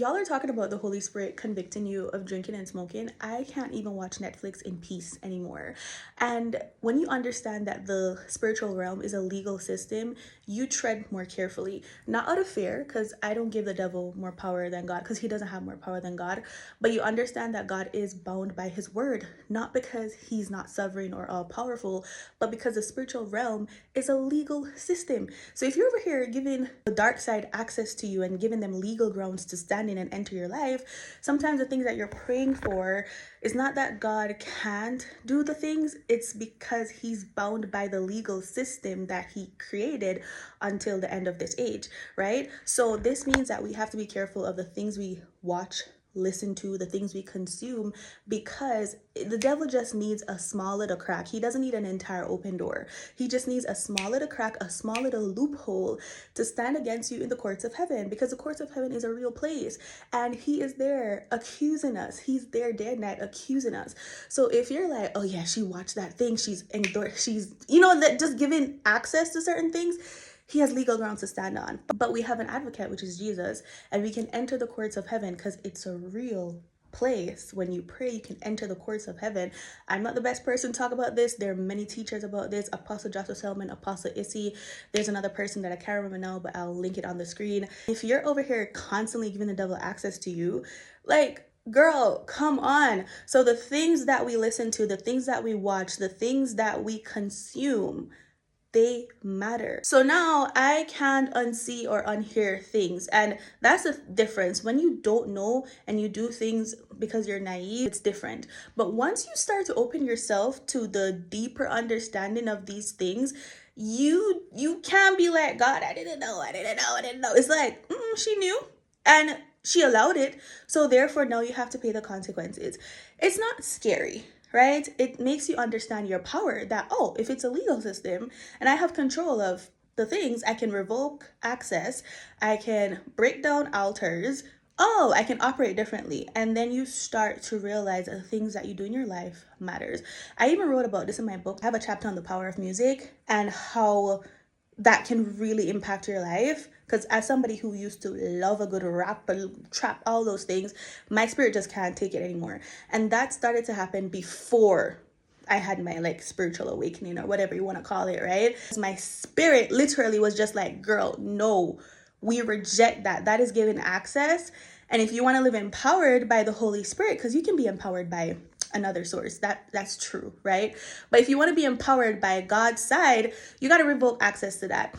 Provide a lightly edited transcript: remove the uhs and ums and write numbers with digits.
Y'all are talking about the Holy Spirit convicting you of drinking and smoking. I can't even watch Netflix in peace anymore. And when you understand that the spiritual realm is a legal system, you tread more carefully. Not out of fear, because I don't give the devil more power than God, because he doesn't have more power than God. But you understand that God is bound by his word, not because he's not sovereign or all powerful, but because the spiritual realm is a legal system. So if you're over here giving the dark side access to you and giving them legal grounds to stand in and enter your life, sometimes the things that you're praying for is not that God can't do the things, it's because he's bound by the legal system that he created until the end of this age, right? So this means that we have to be careful of the things we watch, listen to, the things we consume, because the devil just needs a small little crack. He doesn't need an entire open door. He just needs a small little crack, a small little loophole to stand against you in the courts of heaven, because the courts of heaven is a real place and he is there accusing us. He's there day and night accusing us. So if you're like, oh yeah, she watched that thing, she's that just giving access to certain things, he has legal grounds to stand on. But we have an advocate, which is Jesus, and we can enter the courts of heaven because it's a real place. When you pray, you can enter the courts of heaven. I'm not the best person to talk about this. There are many teachers about this. Apostle Joshua Selman, Apostle Issy. There's another person that I can't remember now, but I'll link it on the screen. If you're over here constantly giving the devil access to you, like, girl, come on. So the things that we listen to, the things that we watch, the things that we consume, they matter. So now I can't unsee or unhear things. And that's the difference. When you don't know and you do things because you're naive, it's different. But once you start to open yourself to the deeper understanding of these things, you can be like, God, I didn't know. It's like, she knew. And she allowed it. So therefore, now you have to pay the consequences. It's not scary, right? It makes you understand your power that, oh, if it's a legal system and I have control of the things, I can revoke access, I can break down altars, oh, I can operate differently. And then you start to realize that the things that you do in your life matters. I even wrote about this in my book. I have a chapter on the power of music and how that can really impact your life. Because as somebody who used to love a good rap, trap, all those things, my spirit just can't take it anymore. And that started to happen before I had my spiritual awakening or whatever you want to call it, right? My spirit literally was just like, girl, no, we reject that. That is giving access. And if you want to live empowered by the Holy Spirit, because you can be empowered by another source, that's true, right? But if you want to be empowered by God's side, you got to revoke access to that.